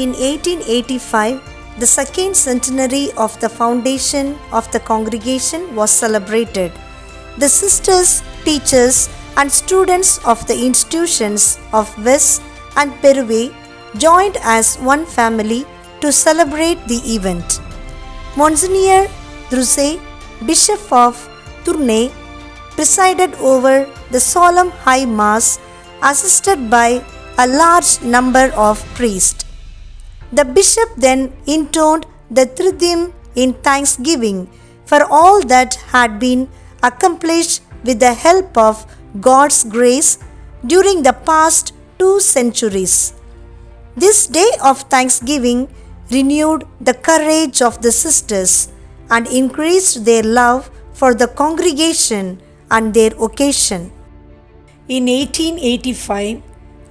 In 1885, the second centenary of the foundation of the congregation was celebrated. The sisters, teachers, and students of the institutions of West and Peruve joined as one family to celebrate the event. Monsignor Druse, Bishop of Tournai, presided over the solemn high mass, assisted by a large number of priests. The bishop then intoned the Triduum in thanksgiving for all that had been accomplished with the help of God's grace during the past 2 centuries. This day of thanksgiving renewed the courage of the sisters and increased their love for the congregation and their occasion. In 1885,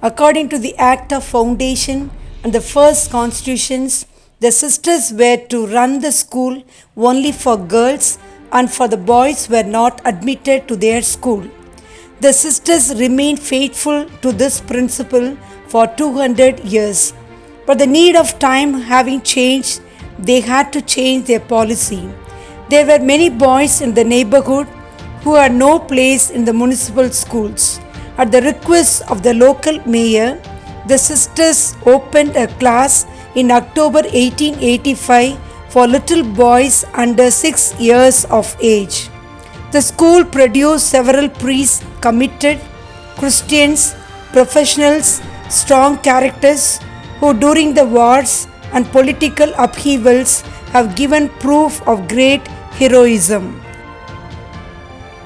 according to the Act of Foundation and the first constitutions, the sisters were to run the school only for girls, and for the boys were not admitted to their school. The sisters remained faithful to this principle for 200 years. But the need of time having changed, they had to change their policy. There were many boys in the neighborhood who had no place in the municipal schools. At the request of the local mayor, the sisters opened a class in October 1885 for little boys under 6 years of age. The school produced several priests, committed Christians, professionals, strong characters who during the wars and political upheavals have given proof of great heroism.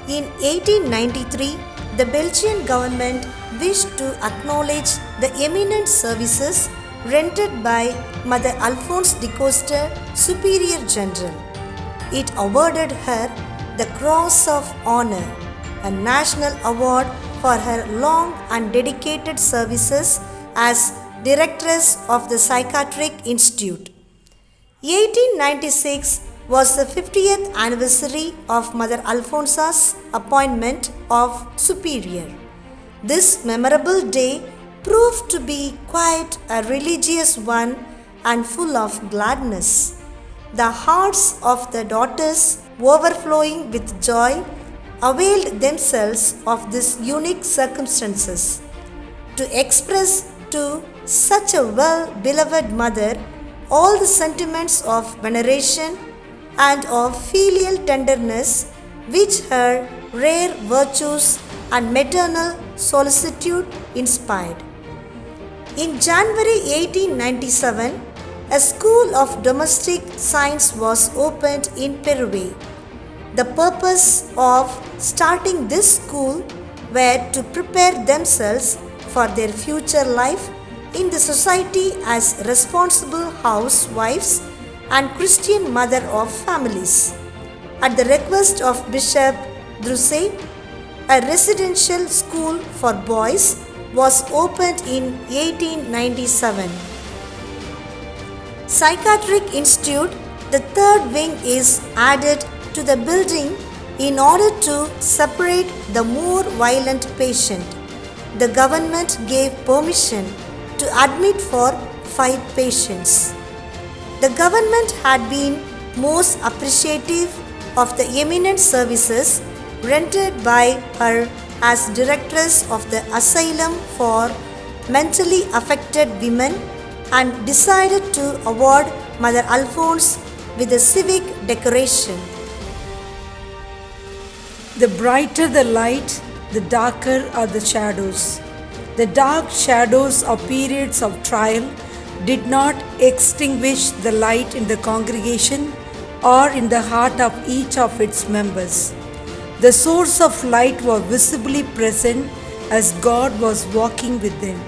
In 1893, the Belgian government wished to acknowledge the eminent services rendered by Mother Alphonse de Coster, Superior General. It awarded her the Cross of Honor, a national award for her long and dedicated services as Directress of the Psychiatric Institute. 1896 was the 50th anniversary of Mother Alphonsa's appointment of Superior. This memorable day proved to be quite a religious one and full of gladness. The hearts of the daughters, overflowing with joy, availed themselves of these unique circumstances to express to such a well-beloved mother all the sentiments of veneration and of filial tenderness which her rare virtues and maternal solicitude inspired. In January 1897, a school of domestic science was opened in Peruve. The purpose of starting this school were to prepare themselves for their future life in the society as responsible housewives and Christian mother of families. At the request of Bishop Druse, a residential school for boys was opened in 1897. Psychiatric Institute, the third wing, is added to the building in order to separate the more violent patient. The government gave permission to admit for 5 patients. The government had been most appreciative of the eminent services rendered by her as Directress of the Asylum for Mentally Affected Women and decided to award Mother Alphonse with a civic decoration. The brighter the light, the darker are the shadows. The dark shadows or periods of trial did not extinguish the light in the congregation or in the heart of each of its members. The source of light was visibly present as God was walking with them,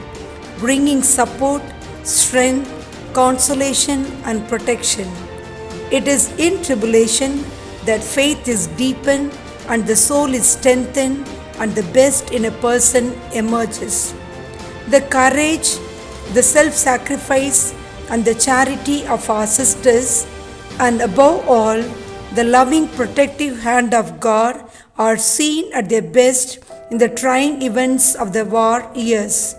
bringing support, strength, consolation, and protection. It is in tribulation that faith is deepened and the soul is strengthened and the best in a person emerges. The courage, the self-sacrifice, and the charity of our sisters, and above all, the loving protective hand of God are seen at their best in the trying events of the war years.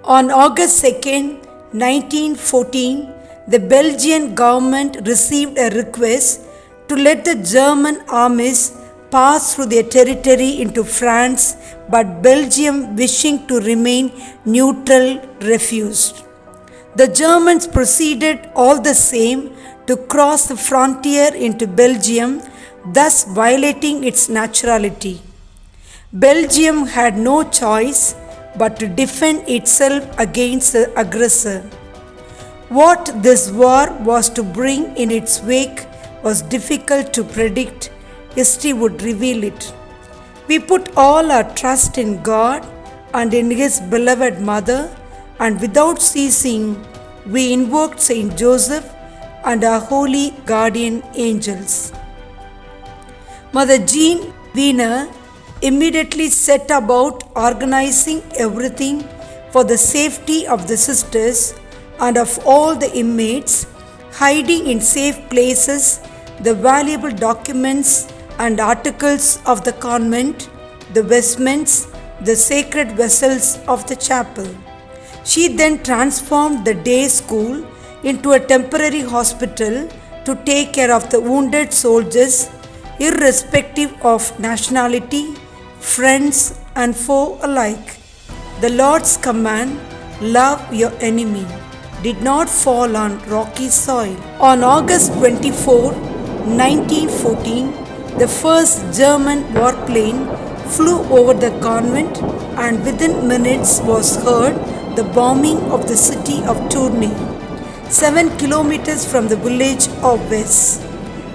On August 2nd, 1914, the Belgian government received a request to let the German armies pass through their territory into France, but Belgium, wishing to remain neutral, refused. The Germans proceeded all the same to cross the frontier into Belgium, thus violating its neutrality. Belgium had no choice but to defend itself against the aggressor. What this war was to bring in its wake was difficult to predict. History would reveal it. We put all our trust in God and in His beloved Mother, and without ceasing, we invoked Saint Joseph and our holy guardian angels. Mother Jean Wiener immediately set about organizing everything for the safety of the sisters and of all the inmates, hiding in safe places the valuable documents and articles of the convent, the vestments, the sacred vessels of the chapel. She then transformed the day school into a temporary hospital to take care of the wounded soldiers, irrespective of nationality, friends and foe alike. The Lord's command, "Love your enemy," did not fall on rocky soil. On August 24, 1914, the first German warplane flew over the convent, and within minutes was heard the bombing of the city of Tournai, 7 kilometers from the village of Wes.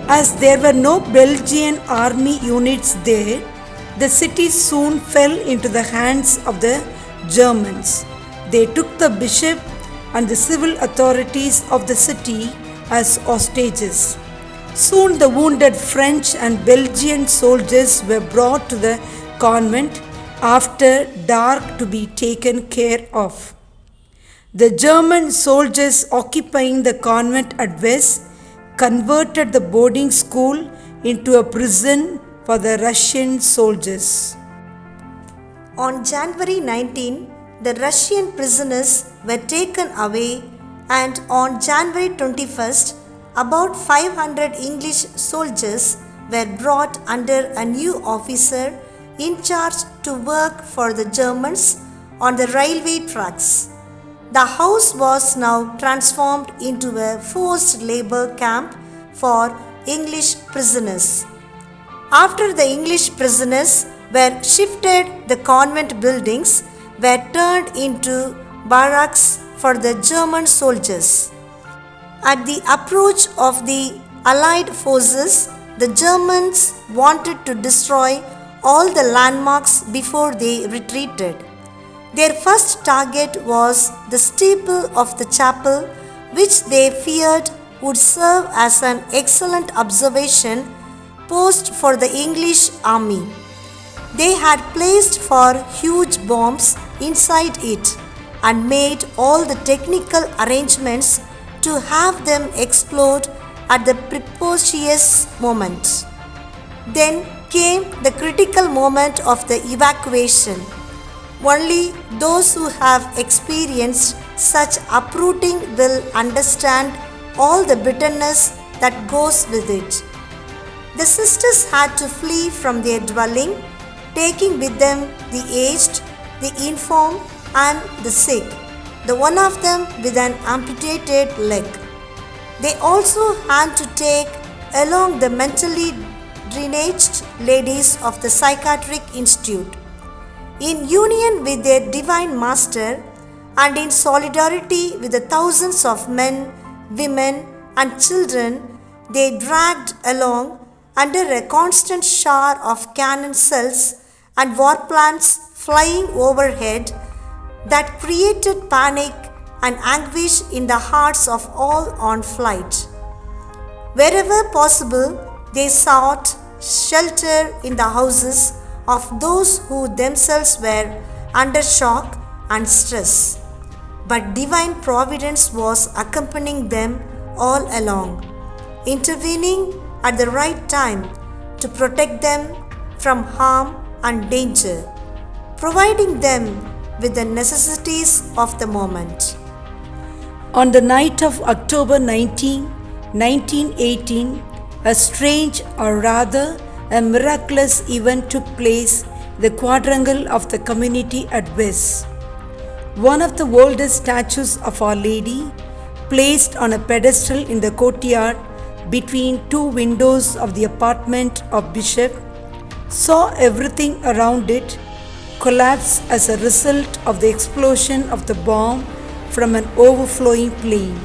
As there were no Belgian army units there, the city soon fell into the hands of the Germans. They took the bishop and the civil authorities of the city as hostages. Soon the wounded French and Belgian soldiers were brought to the convent after dark to be taken care of. The German soldiers occupying the convent at West converted the boarding school into a prison for the Russian soldiers. On January 19, the Russian prisoners were taken away, and on January 21st, about 500 English soldiers were brought under a new officer in charge to work for the Germans on the railway tracks. The house was now transformed into a forced labor camp for English prisoners. After the English prisoners were shifted, the convent buildings were turned into barracks for the German soldiers. At the approach of the Allied forces, the Germans wanted to destroy all the landmarks before they retreated. Their first target was the steeple of the chapel, which they feared would serve as an excellent observation post for the English army. They had placed 4 huge bombs inside it and made all the technical arrangements to have them explode at the propitious moment. Then came the critical moment of the evacuation. Only those who have experienced such uprooting will understand all the bitterness that goes with it. The sisters had to flee from their dwelling, taking with them the aged, the infirm, and the sick, the one of them with an amputated leg. They also had to take along the mentally drained ladies of the Psychiatric Institute. In union with their Divine Master and in solidarity with the thousands of men, women, and children they dragged along under a constant shower of cannon shells and warplanes flying overhead that created panic and anguish in the hearts of all on flight. Wherever possible, they sought shelter in the houses of those who themselves were under shock and stress. But divine providence was accompanying them all along, intervening at the right time to protect them from harm and danger, providing them with the necessities of the moment. On the night of October 19, 1918, a strange or rather a miraculous event took place in the quadrangle of the community at West. One of the oldest statues of Our Lady, placed on a pedestal in the courtyard between two windows of the apartment of Bishop, saw everything around it collapse as a result of the explosion of the bomb from an overflowing plane.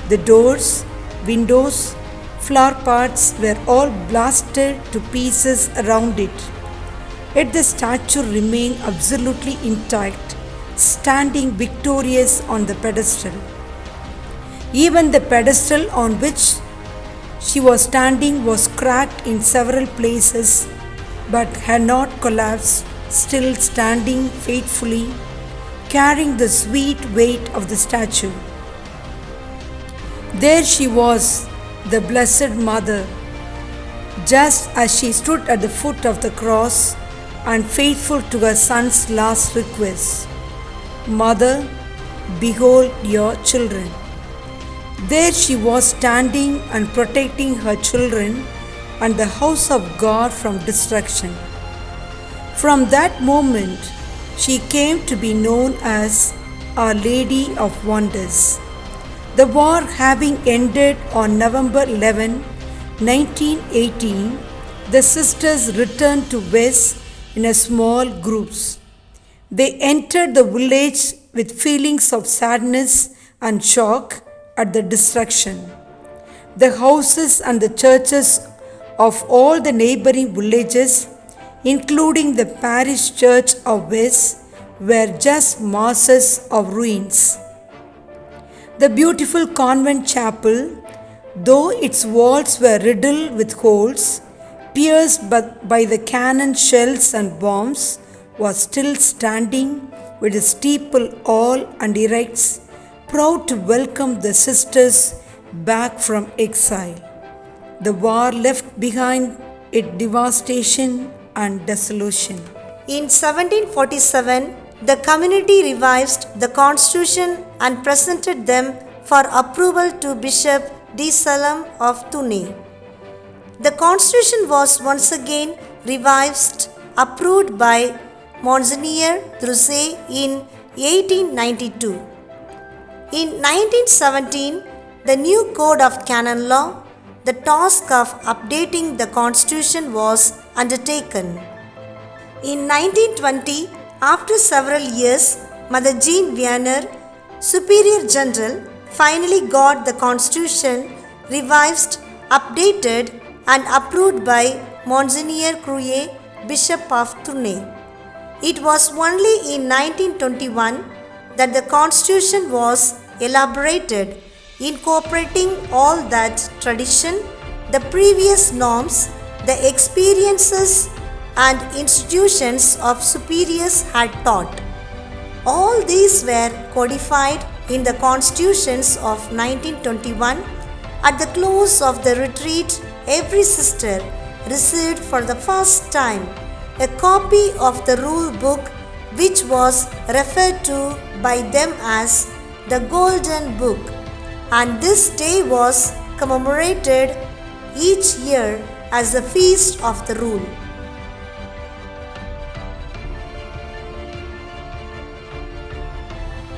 The doors, windows, flower pots were all blasted to pieces around it. Yet the statue remained absolutely intact, standing victorious on the pedestal. Even the pedestal on which she was standing was cracked in several places, but had not collapsed, still standing faithfully, carrying the sweet weight of the statue. There she was, the Blessed Mother, just as she stood at the foot of the cross and faithful to her son's last request. Mother, behold your children. There she was standing and protecting her children and the house of God from destruction. From that moment, she came to be known as Our Lady of Wonders. The war having ended on November 11, 1918, the sisters returned to West in small groups. They entered the village with feelings of sadness and shock at the destruction. The houses and the churches of all the neighboring villages, including the parish church of West, were just masses of ruins. The beautiful convent chapel, though its walls were riddled with holes, pierced by the cannon shells and bombs, was still standing with its steeple all and erect, proud to welcome the sisters back from exile. The war left behind it devastation and desolation. In 1747, the community revised the constitution and presented them for approval to Bishop D. Salem of Thune. The constitution was once again revised, approved by Monsignor Druset in 1892. In 1917, the new Code of Canon Law, the task of updating the constitution was undertaken. In 1920, after several years, Mother Jean Vianney, Superior General, finally got the constitution revised, updated and approved by Monsignor Crouet, Bishop of Thune. It was only in 1921 that the constitution was elaborated, incorporating all that tradition, the previous norms, the experiences and institutions of superiors had taught. All these were codified in the constitutions of 1921. At the close of the retreat, every sister received for the first time a copy of the rule book, which was referred to by them as the Golden Book, and this day was commemorated each year as the Feast of the Rule.